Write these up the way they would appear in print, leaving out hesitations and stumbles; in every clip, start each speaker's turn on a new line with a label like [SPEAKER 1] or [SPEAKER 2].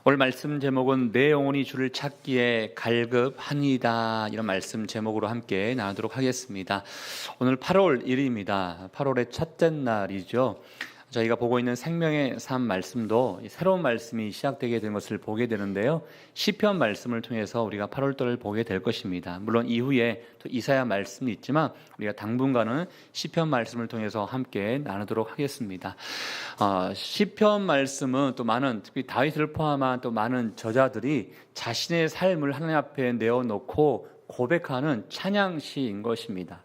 [SPEAKER 1] 오늘 말씀 제목은 내 영혼이 주를 찾기에 갈급하니이다, 이런 말씀 제목으로 함께 나누도록 하겠습니다. 오늘 8월 1일입니다. 8월의 첫째 날이죠. 저희가 보고 있는 생명의 삶 말씀도 새로운 말씀이 시작되게 된 것을 보게 되는데요, 시편 말씀을 통해서 우리가 8월달을 보게 될 것입니다. 물론 이후에 또 이사야 말씀이 있지만 우리가 당분간은 시편 말씀을 통해서 함께 나누도록 하겠습니다. 시편 말씀은 또 많은, 특히 다윗을 포함한 또 많은 저자들이 자신의 삶을 하나님 앞에 내어놓고 고백하는 찬양시인 것입니다.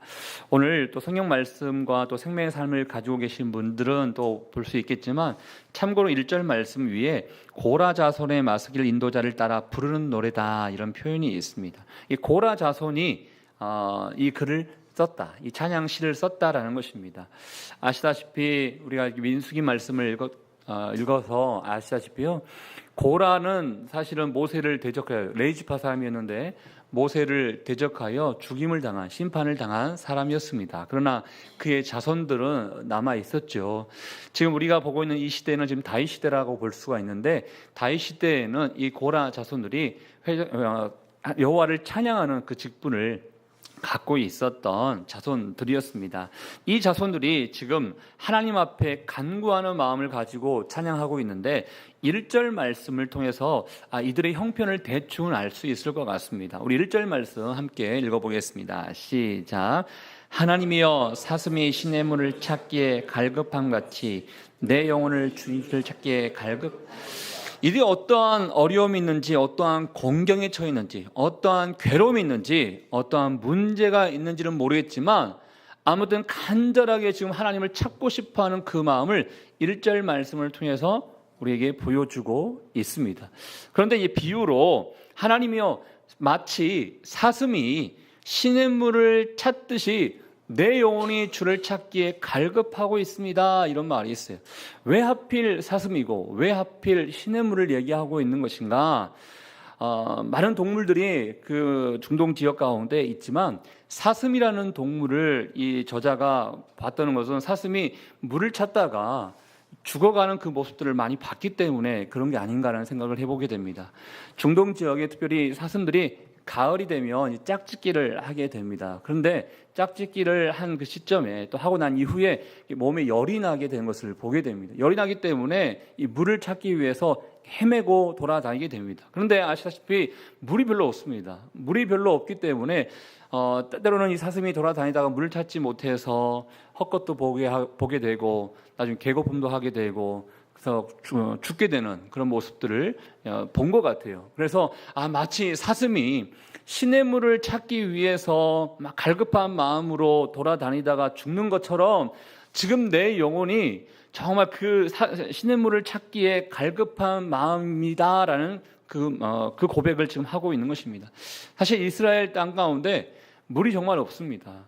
[SPEAKER 1] 오늘 또 성경 말씀과 또 생명의 삶을 가지고 계신 분들은 또 볼 수 있겠지만, 참고로 1절 말씀 위에 고라 자손의 마스길 인도자를 따라 부르는 노래다, 이런 표현이 있습니다. 이 고라 자손이 이 글을 썼다, 이 찬양시를 썼다라는 것입니다. 아시다시피 우리가 민수기 말씀을 읽어서 아시다시피요, 고라는 사실은 모세를 대적하여, 레이지파 사람이었는데 모세를 대적하여 죽임을 당한, 심판을 당한 사람이었습니다. 그러나 그의 자손들은 남아 있었죠. 지금 우리가 보고 있는 이 시대는 지금 다윗 시대라고 볼 수가 있는데, 다윗 시대에는 이 고라 자손들이 여호와를 찬양하는 그 직분을 갖고 있었던 자손들이었습니다. 이 자손들이 지금 하나님 앞에 간구하는 마음을 가지고 찬양하고 있는데, 1절 말씀을 통해서 이들의 형편을 대충 알 수 있을 것 같습니다. 우리 1절 말씀 함께 읽어보겠습니다. 시작. 하나님이여, 사슴이 시냇물을 찾기에 갈급함같이 내 영혼을 주님을 찾기에 갈급. 이들이 어떠한 어려움이 있는지, 어떠한 공경에 처해 있는지, 어떠한 괴로움이 있는지, 어떠한 문제가 있는지는 모르겠지만 아무튼 간절하게 지금 하나님을 찾고 싶어하는 그 마음을 1절 말씀을 통해서 우리에게 보여주고 있습니다. 그런데 이 비유로 하나님이여, 마치 사슴이 시냇물을 찾듯이 내 영혼이 주를 찾기에 갈급하고 있습니다, 이런 말이 있어요. 왜 하필 사슴이고 왜 하필 시냇물을 얘기하고 있는 것인가? 많은 동물들이 그 중동 지역 가운데 있지만 사슴이라는 동물을 이 저자가 봤다는 것은 사슴이 물을 찾다가 죽어가는 그 모습들을 많이 봤기 때문에 그런 게 아닌가라는 생각을 해보게 됩니다. 중동 지역에 특별히 사슴들이 가을이 되면 짝짓기를 하게 됩니다. 그런데 짝짓기를 한 그 시점에, 또 하고 난 이후에 몸에 열이 나게 되는 것을 보게 됩니다. 열이 나기 때문에 이 물을 찾기 위해서 헤매고 돌아다니게 됩니다. 그런데 아시다시피 물이 별로 없습니다. 물이 별로 없기 때문에 때때로는 이 사슴이 돌아다니다가 물을 찾지 못해서 헛것도 보게 되고 나중에 개고품도 하게 되고, 그래서 죽게 되는 그런 모습들을 본 것 같아요. 그래서 마치 사슴이 시냇물을 찾기 위해서 막 갈급한 마음으로 돌아다니다가 죽는 것처럼 지금 내 영혼이 정말 그 시냇물을 찾기에 갈급한 마음이다라는 그 고백을 지금 하고 있는 것입니다. 사실 이스라엘 땅 가운데 물이 정말 없습니다.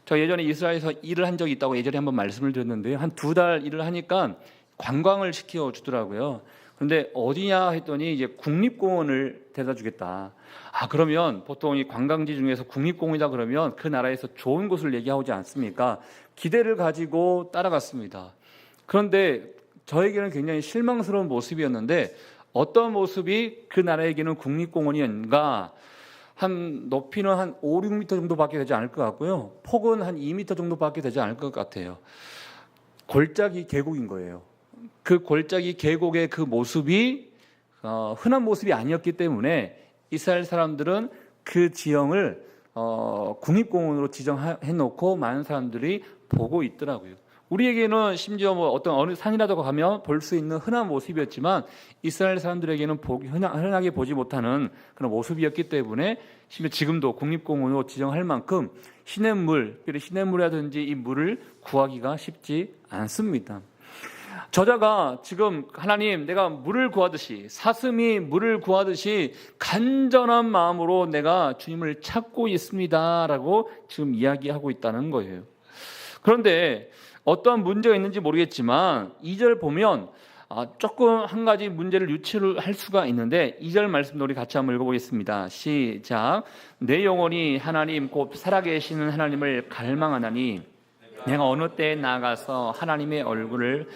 [SPEAKER 1] 저 예전에 이스라엘에서 일을 한 적이 있다고 예전에 한번 말씀을 드렸는데요, 한 2달 일을 하니까 관광을 시켜주더라고요. 그런데 어디냐 했더니 이제 국립공원을 데려다 주겠다. 그러면 보통 이 관광지 중에서 국립공원이다 그러면 그 나라에서 좋은 곳을 얘기하지 않습니까? 기대를 가지고 따라갔습니다. 그런데 저에게는 굉장히 실망스러운 모습이었는데, 어떤 모습이 그 나라에게는 국립공원이었는가? 한 높이는 한 5, 6m 정도밖에 되지 않을 것 같고요, 폭은 한 2m 정도밖에 되지 않을 것 같아요. 골짜기 계곡인 거예요. 그 골짜기 계곡의 그 모습이 흔한 모습이 아니었기 때문에 이스라엘 사람들은 그 지형을 국립공원으로 지정해 놓고 많은 사람들이 보고 있더라고요. 우리에게는 심지어 어떤 어느 산이라도 가면 볼 수 있는 흔한 모습이었지만 이스라엘 사람들에게는 흔하게 보지 못하는 그런 모습이었기 때문에 심지어 지금도 국립공원으로 지정할 만큼 시냇물이라든지 이 물을 구하기가 쉽지 않습니다. 저자가 지금 하나님, 내가 물을 구하듯이, 사슴이 물을 구하듯이 간절한 마음으로 내가 주님을 찾고 있습니다 라고 지금 이야기하고 있다는 거예요. 그런데 어떠한 문제가 있는지 모르겠지만 2절 보면 조금 한 가지 문제를 유추를 할 수가 있는데, 2절 말씀도 우리 같이 한번 읽어보겠습니다. 시작. 내 영혼이 하나님 곧 살아계시는 하나님을 갈망하나니 내가 어느 때에 나가서 하나님의 얼굴을,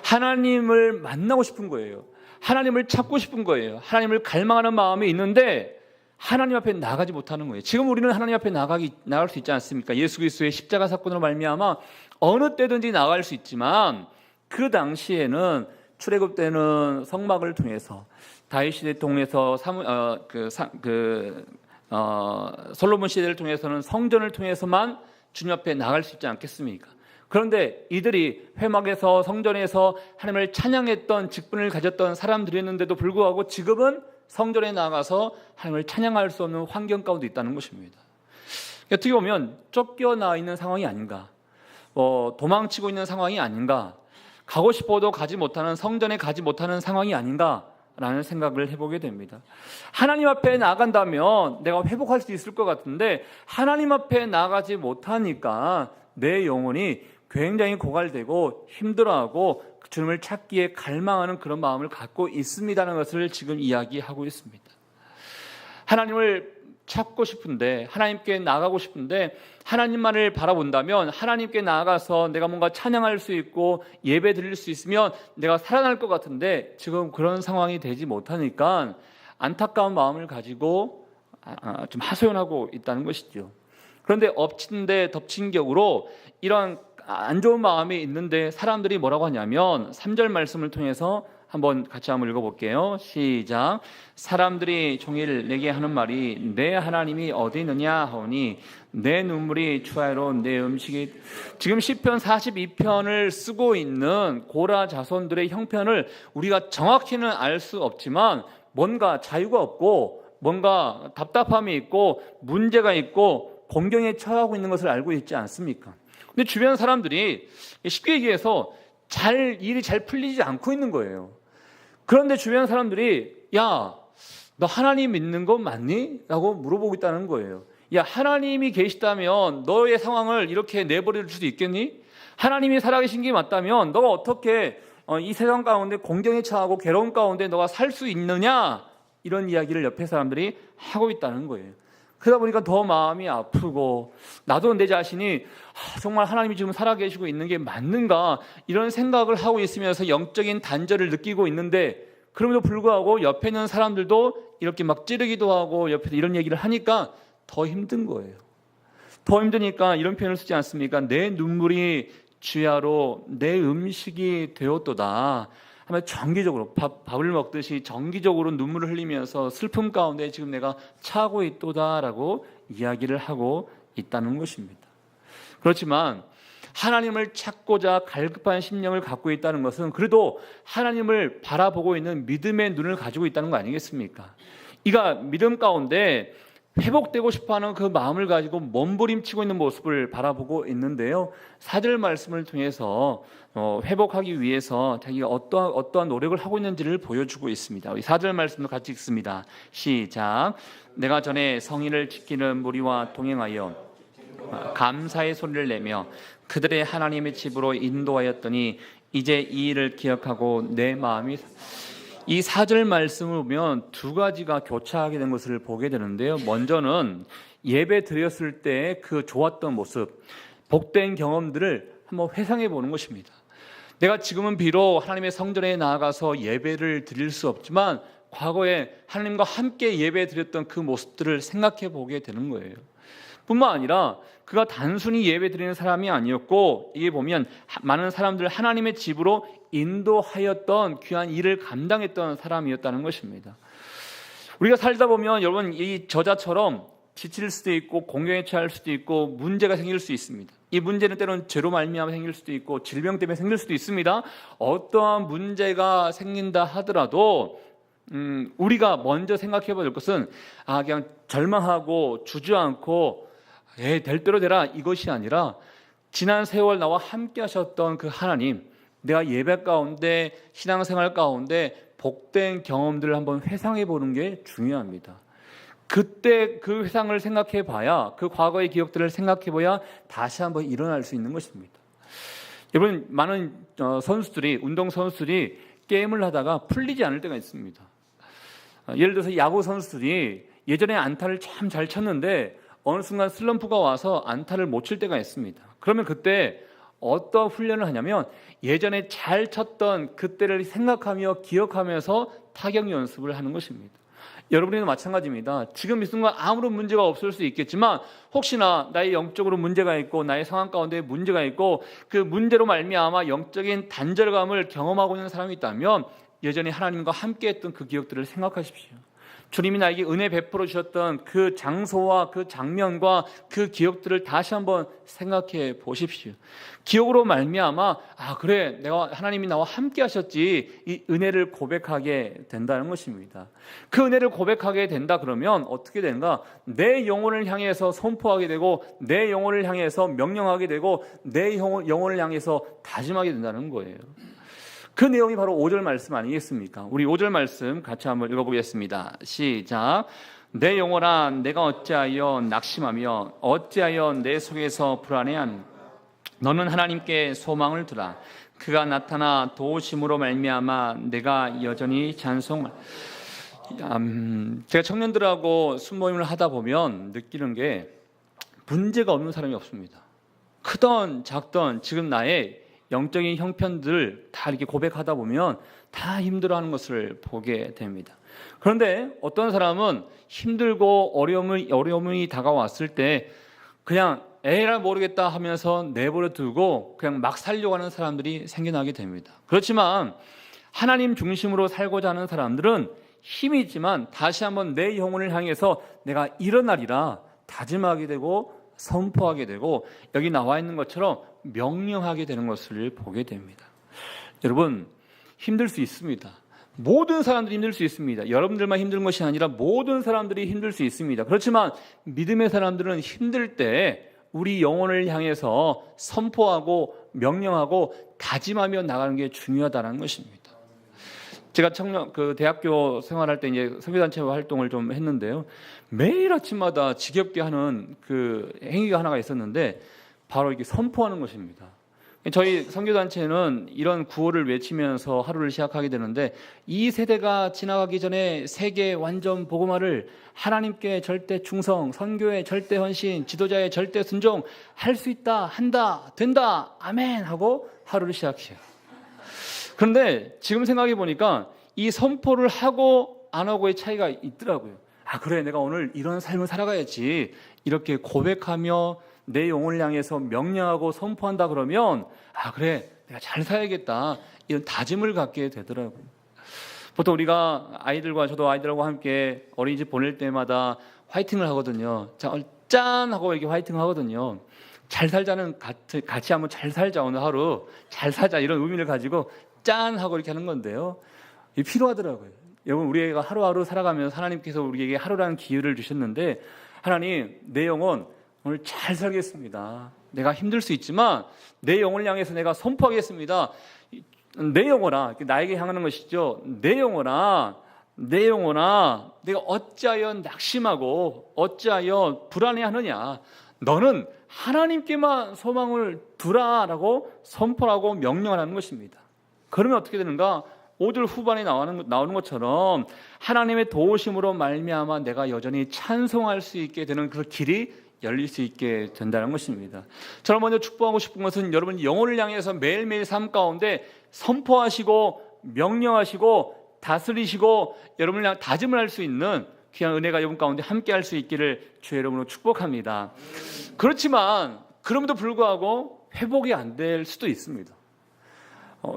[SPEAKER 1] 하나님을 만나고 싶은 거예요. 하나님을 찾고 싶은 거예요. 하나님을 갈망하는 마음이 있는데 하나님 앞에 나가지 못하는 거예요. 지금 우리는 하나님 앞에 나갈 수 있지 않습니까? 예수 그리스도의 십자가 사건으로 말미암아 어느 때든지 나갈 수 있지만 그 당시에는 출애굽 때는 성막을 통해서 다윗 통해서 솔로몬 시대를 통해서는 성전을 통해서만 주님 앞에 나갈 수 있지 않겠습니까? 그런데 이들이 회막에서 성전에서 하나님을 찬양했던 직분을 가졌던 사람들이었는데도 불구하고 지금은 성전에 나가서 하나님을 찬양할 수 없는 환경 가운데 있다는 것입니다. 어떻게 보면 쫓겨나 있는 상황이 아닌가, 도망치고 있는 상황이 아닌가, 가고 싶어도 가지 못하는, 성전에 가지 못하는 상황이 아닌가라는 생각을 해보게 됩니다. 하나님 앞에 나간다면 내가 회복할 수 있을 것 같은데 하나님 앞에 나가지 못하니까 내 영혼이 굉장히 고갈되고 힘들어하고 주님을 찾기에 갈망하는 그런 마음을 갖고 있습니다라는 것을 지금 이야기하고 있습니다. 하나님을 찾고 싶은데, 하나님께 나가고 싶은데 하나님만을 바라본다면 하나님께 나아가서 내가 뭔가 찬양할 수 있고 예배 드릴 수 있으면 내가 살아날 것 같은데 지금 그런 상황이 되지 못하니까 안타까운 마음을 가지고 좀 하소연하고 있다는 것이죠. 그런데 엎친 데 덮친 격으로 이런 안 좋은 마음이 있는데 사람들이 뭐라고 하냐면 3절 말씀을 통해서 같이 한번 읽어볼게요. 시작. 사람들이 종일 내게 하는 말이 내 하나님이 어디 있느냐 하오니 내 눈물이 추하로 내 음식이. 지금 시편 42편을 쓰고 있는 고라 자손들의 형편을 우리가 정확히는 알 수 없지만 뭔가 자유가 없고 뭔가 답답함이 있고 문제가 있고 공경에 처하고 있는 것을 알고 있지 않습니까? 근데 주변 사람들이 쉽게 얘기해서 일이 잘 풀리지 않고 있는 거예요. 그런데 주변 사람들이 야, 너 하나님 믿는 거 맞니? 라고 물어보고 있다는 거예요. 야, 하나님이 계시다면 너의 상황을 이렇게 내버릴 수도 있겠니? 하나님이 살아계신 게 맞다면 너가 어떻게 이 세상 가운데 공경에 처하고 괴로움 가운데 너가 살 수 있느냐? 이런 이야기를 옆에 사람들이 하고 있다는 거예요. 그러다 보니까 더 마음이 아프고 나도 내 자신이 정말 하나님이 지금 살아계시고 있는 게 맞는가 이런 생각을 하고 있으면서 영적인 단절을 느끼고 있는데 그럼에도 불구하고 옆에 있는 사람들도 이렇게 막 찌르기도 하고 옆에서 이런 얘기를 하니까 더 힘든 거예요. 더 힘드니까 이런 표현을 쓰지 않습니까? 내 눈물이 주야로 내 음식이 되었도다 하면 정기적으로 밥을 먹듯이 정기적으로 눈물을 흘리면서 슬픔 가운데 지금 내가 차고 있도다라고 이야기를 하고 있다는 것입니다. 그렇지만 하나님을 찾고자 갈급한 심령을 갖고 있다는 것은 그래도 하나님을 바라보고 있는 믿음의 눈을 가지고 있다는 거 아니겠습니까? 이가 믿음 가운데 회복되고 싶어하는 그 마음을 가지고 몸부림치고 있는 모습을 바라보고 있는데요. 4절 말씀을 통해서 회복하기 위해서 자기가 어떠한 노력을 하고 있는지를 보여주고 있습니다. 우리 4절 말씀도 같이 읽습니다. 시작. 내가 전에 성인을 지키는 무리와 동행하여 감사의 소리를 내며 그들의 하나님의 집으로 인도하였더니 이제 이 일을 기억하고 내 마음이. 이 4절 말씀을 보면 두 가지가 교차하게 된 것을 보게 되는데요. 먼저는 예배 드렸을 때 그 좋았던 모습, 복된 경험들을 한번 회상해 보는 것입니다. 내가 지금은 비록 하나님의 성전에 나아가서 예배를 드릴 수 없지만 과거에 하나님과 함께 예배 드렸던 그 모습들을 생각해 보게 되는 거예요. 뿐만 아니라 그가 단순히 예배 드리는 사람이 아니었고 이게 보면 많은 사람들 하나님의 집으로 인도하였던 귀한 일을 감당했던 사람이었다는 것입니다. 우리가 살다 보면 여러분 이 저자처럼 지칠 수도 있고 공경에 처할 수도 있고 문제가 생길 수 있습니다. 이 문제는 때로는 죄로 말미암아 생길 수도 있고 질병 때문에 생길 수도 있습니다. 어떠한 문제가 생긴다 하더라도 우리가 먼저 생각해 봐야 될 것은 그냥 절망하고 주저앉고 될 대로 되라 이것이 아니라 지난 세월 나와 함께 하셨던 그 하나님, 내가 예배 가운데 신앙생활 가운데 복된 경험들을 한번 회상해 보는 게 중요합니다. 그때 그 회상을 생각해 봐야, 그 과거의 기억들을 생각해 봐야 다시 한번 일어날 수 있는 것입니다. 여러분, 많은 선수들이, 운동 선수들이 게임을 하다가 풀리지 않을 때가 있습니다. 예를 들어서 야구 선수들이 예전에 안타를 참 잘 쳤는데 어느 순간 슬럼프가 와서 안타를 못 칠 때가 있습니다. 그러면 그때 어떤 훈련을 하냐면 예전에 잘 쳤던 그때를 생각하며 기억하면서 타격 연습을 하는 것입니다. 여러분에도 마찬가지입니다. 지금 이 순간 아무런 문제가 없을 수 있겠지만 혹시나 나의 영적으로 문제가 있고 나의 상황 가운데 문제가 있고 그 문제로 말미암아 영적인 단절감을 경험하고 있는 사람이 있다면 예전에 하나님과 함께했던 그 기억들을 생각하십시오. 주님이 나에게 은혜 베풀어 주셨던 그 장소와 그 장면과 그 기억들을 다시 한번 생각해 보십시오. 기억으로 말미암아 그래 내가 하나님이 나와 함께 하셨지 이 은혜를 고백하게 된다는 것입니다. 그 은혜를 고백하게 된다 그러면 어떻게 되는가? 내 영혼을 향해서 선포하게 되고 내 영혼을 향해서 명령하게 되고 내 영혼을 향해서 다짐하게 된다는 거예요. 그 내용이 바로 5절 말씀 아니겠습니까? 우리 5절 말씀 같이 한번 읽어보겠습니다. 시작. 내 영혼아 내가 어찌하여 낙심하며 어찌하여 내 속에서 불안해하는가? 너는 하나님께 소망을 두라. 그가 나타나 도우심으로 말미암아 내가 여전히 찬송을. 제가 청년들하고 순모임을 하다 보면 느끼는 게 문제가 없는 사람이 없습니다. 크던 작던 지금 나의 영적인 형편들을 다 이렇게 고백하다 보면 다 힘들어하는 것을 보게 됩니다. 그런데 어떤 사람은 힘들고 어려움이 다가왔을 때 그냥 에라 모르겠다 하면서 내버려 두고 그냥 막 살려고 하는 사람들이 생겨나게 됩니다. 그렇지만 하나님 중심으로 살고자 하는 사람들은 힘이 있지만 다시 한번 내 영혼을 향해서 내가 일어나리라 다짐하게 되고 선포하게 되고 여기 나와 있는 것처럼 명령하게 되는 것을 보게 됩니다. 여러분 힘들 수 있습니다. 모든 사람들이 힘들 수 있습니다. 여러분들만 힘든 것이 아니라 모든 사람들이 힘들 수 있습니다. 그렇지만 믿음의 사람들은 힘들 때 우리 영혼을 향해서 선포하고 명령하고 다짐하며 나가는 게 중요하다는 것입니다. 제가 대학교 생활할 때 이제 선교단체 활동을 좀 했는데요. 매일 아침마다 지겹게 하는 그 행위가 하나가 있었는데 바로 이렇게 선포하는 것입니다. 저희 선교단체는 이런 구호를 외치면서 하루를 시작하게 되는데 이 세대가 지나가기 전에 세계 완전 복음화를 하나님께 절대 충성, 선교에 절대 헌신, 지도자의 절대 순종 할 수 있다, 한다, 된다, 아멘 하고 하루를 시작해요. 그런데 지금 생각해 보니까 이 선포를 하고 안 하고의 차이가 있더라고요. 그래 내가 오늘 이런 삶을 살아가야지 이렇게 고백하며 내 영혼을 향해서 명령하고 선포한다 그러면 그래 내가 잘 살아야겠다 이런 다짐을 갖게 되더라고요. 보통 우리가 저도 아이들하고 함께 어린이집 보낼 때마다 화이팅을 하거든요. 짠 하고 이렇게 화이팅을 하거든요. 잘 살자는 같이 한번 잘 살자 오늘 하루 잘 살자 이런 의미를 가지고 짠 하고 이렇게 하는 건데요. 이게 필요하더라고요. 여러분 우리가 하루하루 살아가면서 하나님께서 우리에게 하루라는 기회를 주셨는데 하나님 내 영혼 오늘 잘 살겠습니다. 내가 힘들 수 있지만 내 영혼을 향해서 내가 선포하겠습니다. 내 영혼아 나에게 향하는 것이죠. 내 영혼아 내가 어찌하여 낙심하고 어찌하여 불안해하느냐. 너는 하나님께만 소망을 두라라고 선포하고 명령하는 것입니다. 그러면 어떻게 되는가? 5절 후반에 나오는 것처럼 하나님의 도우심으로 말미암아 내가 여전히 찬송할 수 있게 되는 그 길이 열릴 수 있게 된다는 것입니다. 저는 먼저 축복하고 싶은 것은 여러분 영혼을 향해서 매일매일 삶 가운데 선포하시고 명령하시고 다스리시고 여러분을 향해 다짐을 할 수 있는 귀한 은혜가 여러분 가운데 함께 할 수 있기를 주의 이름으로 축복합니다. 그렇지만 그럼에도 불구하고 회복이 안 될 수도 있습니다.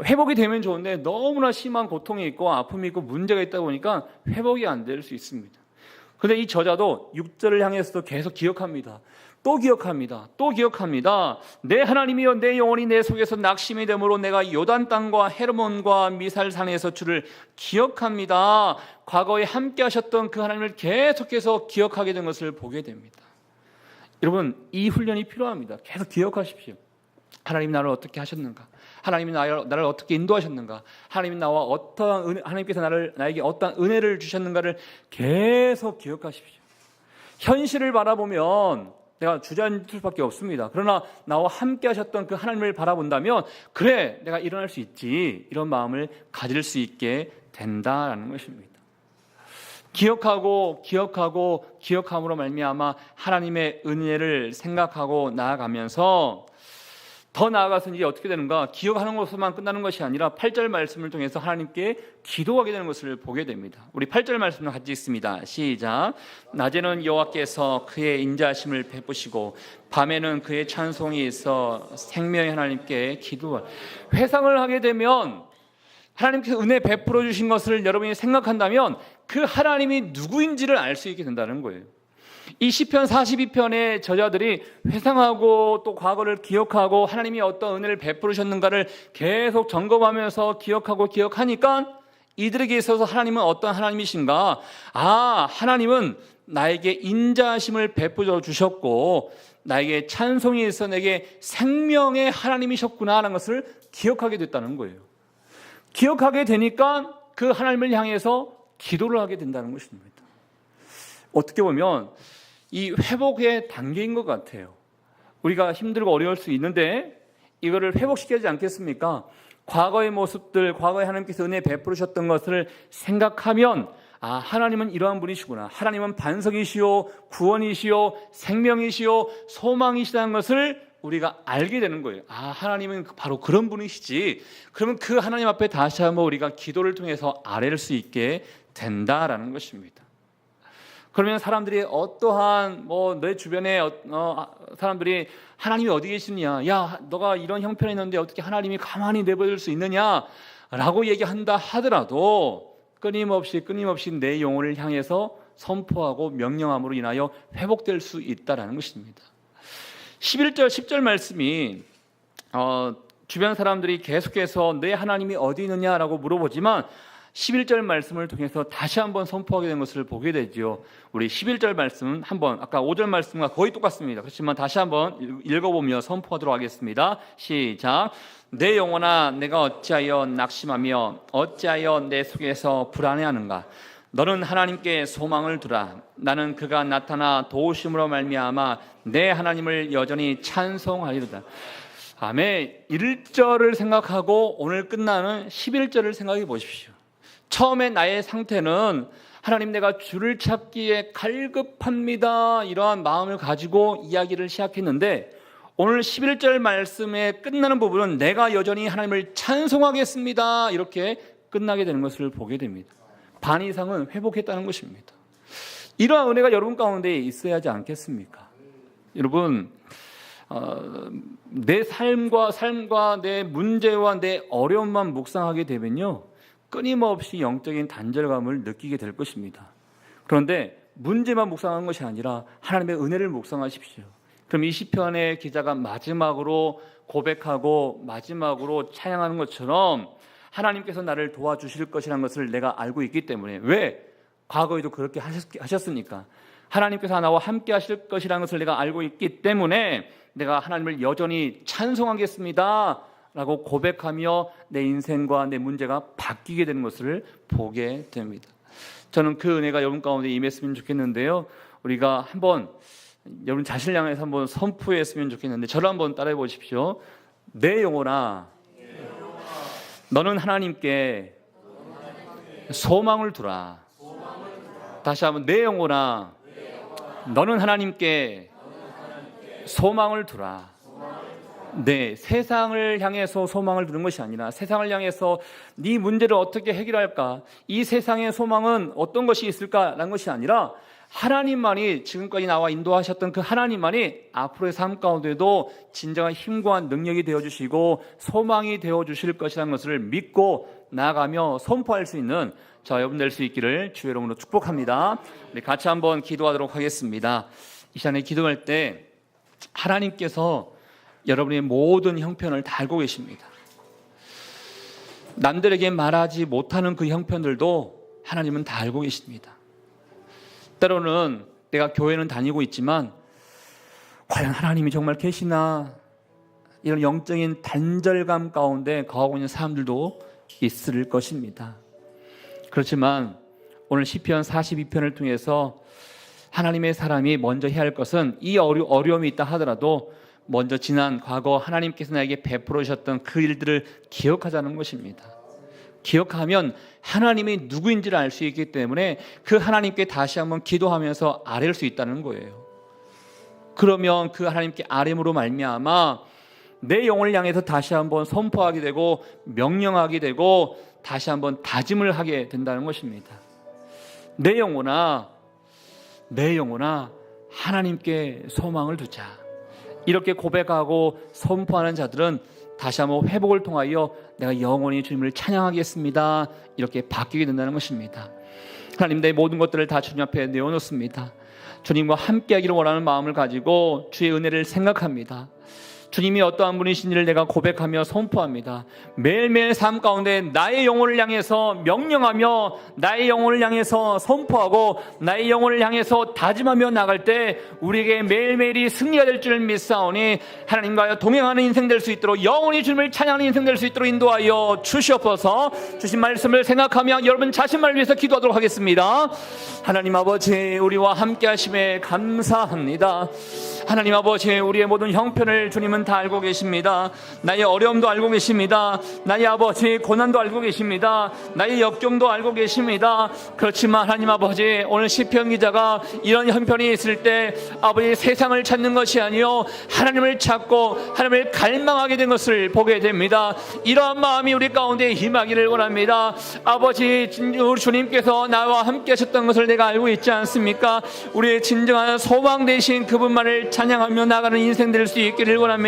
[SPEAKER 1] 회복이 되면 좋은데 너무나 심한 고통이 있고 아픔이 있고 문제가 있다 보니까 회복이 안 될 수 있습니다. 그런데 이 저자도 6절을 향해서도 계속 기억합니다. 또 기억합니다. 내 하나님이여 내 영혼이 내 속에서 낙심이 되므로 내가 요단 땅과 헤르몬과 미살산에서 주를 기억합니다. 과거에 함께 하셨던 그 하나님을 계속해서 기억하게 된 것을 보게 됩니다. 여러분 이 훈련이 필요합니다. 계속 기억하십시오. 하나님이 나를 어떻게 하셨는가? 하나님이 나를 어떻게 인도하셨는가? 하나님께서 나에게 어떠한 은혜를 주셨는가를 계속 기억하십시오. 현실을 바라보면 내가 주저앉을 수밖에 없습니다. 그러나 나와 함께 하셨던 그 하나님을 바라본다면 그래 내가 일어날 수 있지 이런 마음을 가질 수 있게 된다라는 것입니다. 기억함으로 말미암아 하나님의 은혜를 생각하고 나아가면서 더 나아가서 이제 어떻게 되는가? 기억하는 것으로만 끝나는 것이 아니라 8절 말씀을 통해서 하나님께 기도하게 되는 것을 보게 됩니다. 우리 8절 말씀을 같이 읽습니다. 시작. 낮에는 여호와께서 그의 인자하심을 베푸시고 밤에는 그의 찬송이 있어 생명의 하나님께 기도하. 회상을 하게 되면 하나님께서 은혜 베풀어 주신 것을 여러분이 생각한다면 그 하나님이 누구인지를 알 수 있게 된다는 거예요. 이 시편 42편의 저자들이 회상하고 또 과거를 기억하고 하나님이 어떤 은혜를 베푸셨는가를 계속 점검하면서 기억하니까 이들에게 있어서 하나님은 어떤 하나님이신가? 하나님은 나에게 인자하심을 베풀어 주셨고 나에게 찬송이 있어 내게 생명의 하나님이셨구나 하는 것을 기억하게 됐다는 거예요. 기억하게 되니까 그 하나님을 향해서 기도를 하게 된다는 것입니다. 어떻게 보면 이 회복의 단계인 것 같아요. 우리가 힘들고 어려울 수 있는데 이거를 회복시켜야 하지 않겠습니까? 과거의 모습들, 과거에 하나님께서 은혜 베푸셨던 것을 생각하면 하나님은 이러한 분이시구나. 하나님은 반석이시오, 구원이시오, 생명이시오, 소망이시다는 것을 우리가 알게 되는 거예요. 하나님은 바로 그런 분이시지. 그러면 그 하나님 앞에 다시 한번 우리가 기도를 통해서 아뢰를 수 있게 된다라는 것입니다. 그러면 사람들이 어떠한 내 주변에 사람들이 하나님이 어디 계시느냐, 야 너가 이런 형편이 있는데 어떻게 하나님이 가만히 내버릴 수 있느냐라고 얘기한다 하더라도 끊임없이 내 영혼을 향해서 선포하고 명령함으로 인하여 회복될 수 있다라는 것입니다. 11절 10절 말씀이 주변 사람들이 계속해서 내 하나님이 어디 있느냐라고 물어보지만 11절 말씀을 통해서 다시 한번 선포하게 된 것을 보게 되죠. 우리 11절 말씀은 한번 아까 5절 말씀과 거의 똑같습니다. 그렇지만 다시 한번 읽어보며 선포하도록 하겠습니다. 시작. 내 영혼아 내가 어찌하여 낙심하며 어찌하여 내 속에서 불안해하는가? 너는 하나님께 소망을 두라. 나는 그가 나타나 도우심으로 말미암아 내 하나님을 여전히 찬송하리로다. 아멘. 1절을 생각하고 오늘 끝나는 11절을 생각해 보십시오. 처음에 나의 상태는 하나님 내가 주를 찾기에 갈급합니다 이러한 마음을 가지고 이야기를 시작했는데 오늘 11절 말씀에 끝나는 부분은 내가 여전히 하나님을 찬송하겠습니다 이렇게 끝나게 되는 것을 보게 됩니다. 반 이상은 회복했다는 것입니다. 이러한 은혜가 여러분 가운데 있어야 하지 않겠습니까? 여러분 내 삶과 내 문제와 내 어려움만 묵상하게 되면요 끊임없이 영적인 단절감을 느끼게 될 것입니다. 그런데 문제만 묵상하는 것이 아니라 하나님의 은혜를 묵상하십시오. 그럼 이 시편의 기자가 마지막으로 고백하고 마지막으로 찬양하는 것처럼 하나님께서 나를 도와주실 것이라는 것을 내가 알고 있기 때문에 왜? 과거에도 그렇게 하셨으니까 하나님께서 나와 함께 하실 것이라는 것을 내가 알고 있기 때문에 내가 하나님을 여전히 찬송하겠습니다 라고 고백하며 내 인생과 내 문제가 바뀌게 되는 것을 보게 됩니다. 저는 그 은혜가 여러분 가운데 임했으면 좋겠는데요. 우리가 한번 여러분 자신을 향해서 한번 선포했으면 좋겠는데 저를 한번 따라해 보십시오. 내 영혼아 너는 하나님께 소망을 두라. 다시 한번 내 영혼아 너는 하나님께 소망을 두라. 네, 세상을 향해서 소망을 두는 것이 아니라 세상을 향해서 네 문제를 어떻게 해결할까? 이 세상의 소망은 어떤 것이 있을까라는 것이 아니라 하나님만이 지금까지 나와 인도하셨던 그 하나님만이 앞으로의 삶 가운데도 진정한 힘과 능력이 되어주시고 소망이 되어주실 것이라는 것을 믿고 나아가며 선포할 수 있는 저 여러분 될 수 있기를 주의 이름으로 축복합니다. 우리 같이 한번 기도하도록 하겠습니다. 이 시간에 기도할 때 하나님께서 여러분의 모든 형편을 다 알고 계십니다. 남들에게 말하지 못하는 그 형편들도 하나님은 다 알고 계십니다. 때로는 내가 교회는 다니고 있지만 과연 하나님이 정말 계시나 이런 영적인 단절감 가운데 거하고 있는 사람들도 있을 것입니다. 그렇지만 오늘 시편 42편을 통해서 하나님의 사람이 먼저 해야 할 것은 이 어려움이 있다 하더라도 먼저 지난 과거 하나님께서 나에게 베풀어 주셨던 그 일들을 기억하자는 것입니다. 기억하면 하나님이 누구인지를 알 수 있기 때문에 그 하나님께 다시 한번 기도하면서 아뢰를 수 있다는 거예요. 그러면 그 하나님께 아뢰므로 말미암아 내 영혼을 향해서 다시 한번 선포하게 되고 명령하게 되고 다시 한번 다짐을 하게 된다는 것입니다. 내 영혼아 하나님께 소망을 두자. 이렇게 고백하고 선포하는 자들은 다시 한번 회복을 통하여 내가 영원히 주님을 찬양하겠습니다, 이렇게 바뀌게 된다는 것입니다. 하나님, 내 모든 것들을 다 주님 앞에 내어놓습니다. 주님과 함께하기를 원하는 마음을 가지고 주의 은혜를 생각합니다. 주님이 어떠한 분이신지를 내가 고백하며 선포합니다. 매일매일 삶 가운데 나의 영혼을 향해서 명령하며 나의 영혼을 향해서 선포하고 나의 영혼을 향해서 다짐하며 나갈 때 우리에게 매일매일이 승리가 될 줄 믿사오니 하나님과 동행하는 인생 될 수 있도록, 영원히 주님을 찬양하는 인생 될 수 있도록 인도하여 주시옵소서. 주신 말씀을 생각하며 여러분 자신만을 위해서 기도하도록 하겠습니다. 하나님 아버지, 우리와 함께 하심에 감사합니다. 하나님 아버지, 우리의 모든 형편을 주님은 다 알고 계십니다. 나의 어려움도 알고 계십니다. 나의 아버지 고난도 알고 계십니다. 나의 역경도 알고 계십니다. 그렇지만 하나님 아버지, 오늘 시편 기자가 이런 형편이 있을 때 아버지 세상을 찾는 것이 아니요 하나님을 찾고 하나님을 갈망하게 된 것을 보게 됩니다. 이러한 마음이 우리 가운데 임하기를 원합니다. 아버지, 우리 주님께서 나와 함께 하셨던 것을 내가 알고 있지 않습니까? 우리의 진정한 소망 되신 그분만을 찬양하며 나가는 인생 될 수 있기를 원합니다.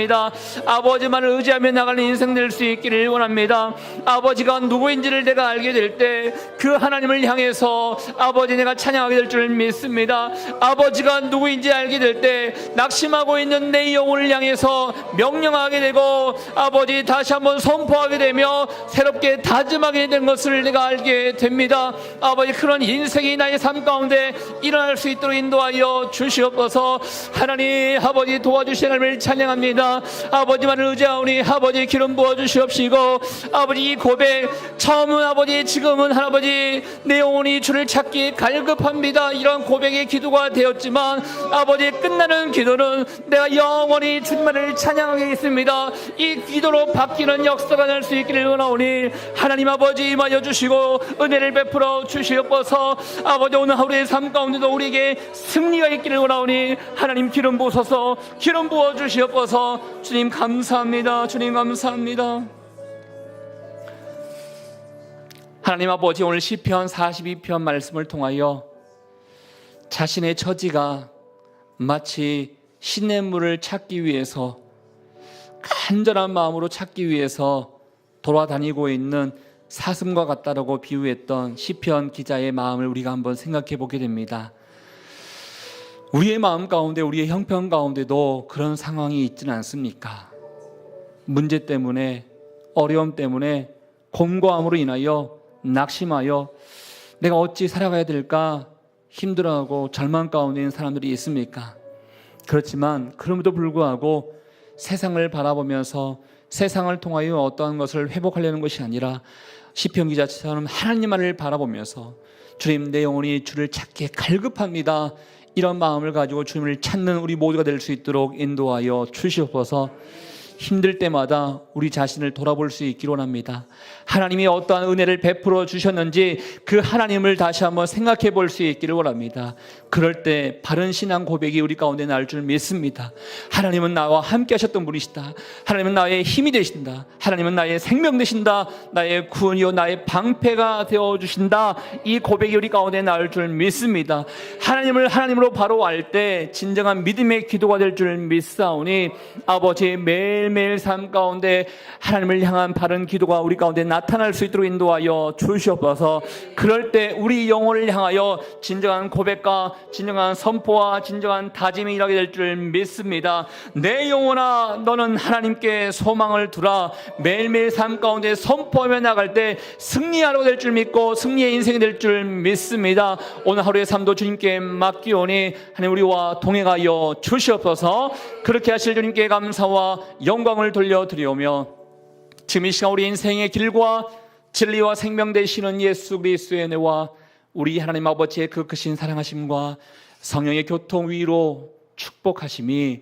[SPEAKER 1] 아버지만을 의지하며 나가는 인생 될 수 있기를 원합니다. 아버지가 누구인지를 내가 알게 될 때 그 하나님을 향해서 아버지 내가 찬양하게 될 줄 믿습니다. 아버지가 누구인지 알게 될 때 낙심하고 있는 내 영혼을 향해서 명령하게 되고 아버지 다시 한번 선포하게 되며 새롭게 다짐하게 된 것을 내가 알게 됩니다. 아버지, 그런 인생이 나의 삶 가운데 일어날 수 있도록 인도하여 주시옵소서. 하나님 아버지, 도와주신 하나님을 찬양합니다. 아버지만을 의지하오니 아버지 기름 부어주시옵시고, 아버지 이 고백 처음은 아버지, 지금은 아버지 내 영혼이 주를 찾기 갈급합니다, 이런 고백의 기도가 되었지만 아버지 끝나는 기도는 내가 영원히 주님만을 찬양하겠습니다, 이 기도로 바뀌는 역사가 날 수 있기를 원하오니 하나님 아버지 임하여 주시고 은혜를 베풀어 주시옵소서. 아버지, 오늘 하루의 삶 가운데도 우리에게 승리가 있기를 원하오니 하나님 기름 부어서 기름 부어 주시옵소서. 주님 감사합니다. 주님 감사합니다. 하나님 아버지, 오늘 시편 42편 말씀을 통하여 자신의 처지가 마치 시냇물을 찾기 위해서 간절한 마음으로 찾기 위해서 돌아다니고 있는 사슴과 같다라고 비유했던 시편 기자의 마음을 우리가 한번 생각해 보게 됩니다. 우리의 마음 가운데, 우리의 형편 가운데도 그런 상황이 있지는 않습니까? 문제 때문에, 어려움 때문에, 곤고함으로 인하여 낙심하여 내가 어찌 살아가야 될까 힘들어하고 절망 가운데 있는 사람들이 있습니까? 그렇지만 그럼에도 불구하고 세상을 바라보면서 세상을 통하여 어떠한 것을 회복하려는 것이 아니라 시편 기자처럼 하나님만을 바라보면서 주님, 내 영혼이 주를 찾기에 갈급합니다, 이런 마음을 가지고 주님을 찾는 우리 모두가 될 수 있도록 인도하여 주시옵소서. 힘들 때마다 우리 자신을 돌아볼 수 있기를 원합니다. 하나님이 어떠한 은혜를 베풀어 주셨는지 그 하나님을 다시 한번 생각해 볼 수 있기를 원합니다. 그럴 때 바른 신앙 고백이 우리 가운데 날 줄 믿습니다. 하나님은 나와 함께 하셨던 분이시다. 하나님은 나의 힘이 되신다. 하나님은 나의 생명 되신다. 나의 구원이요 나의 방패가 되어주신다. 이 고백이 우리 가운데 날 줄 믿습니다. 하나님을 하나님으로 바로 알 때 진정한 믿음의 기도가 될 줄 믿사오니 아버지, 매일매일 삶 가운데 하나님을 향한 바른 기도가 우리 가운데 나타날 수 있도록 인도하여 주시옵소서. 그럴 때 우리 영혼을 향하여 진정한 고백과 진정한 선포와 진정한 다짐이 일하게 될 줄 믿습니다. 내 영혼아, 너는 하나님께 소망을 두라. 매일매일 삶 가운데 선포하며 나갈 때 승리하러 될 줄 믿고 승리의 인생이 될 줄 믿습니다. 오늘 하루의 삶도 주님께 맡기오니 하나님 우리와 동행하여 주시옵소서. 그렇게 하실 주님께 감사와 영광을 돌려드리오며 지금 이 시간 우리 인생의 길과 진리와 생명 되시는 예수 그리스도의 은혜와 우리 하나님 아버지의 그 크신 사랑하심과 성령의 교통 위로 축복하심이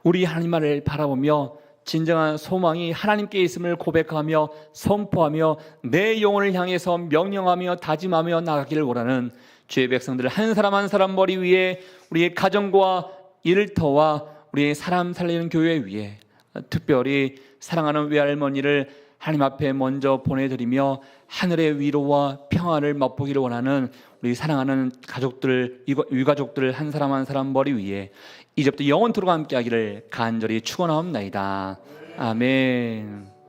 [SPEAKER 1] 우리 하나님만을 바라보며 진정한 소망이 하나님께 있음을 고백하며 선포하며 내 영혼을 향해서 명령하며 다짐하며 나가기를 원하는 주의 백성들 한 사람 한 사람 머리 위에 우리의 가정과 일터와 우리의 사람 살리는 교회 위에 특별히 사랑하는 외할머니를 하나님 앞에 먼저 보내드리며 하늘의 위로와 평화를 맛보기를 원하는 우리 사랑하는 가족들, 유가족들 한 사람 한 사람 머리 위에 이제부터 영원토록 함께하기를 간절히 축원하옵나이다. 아멘.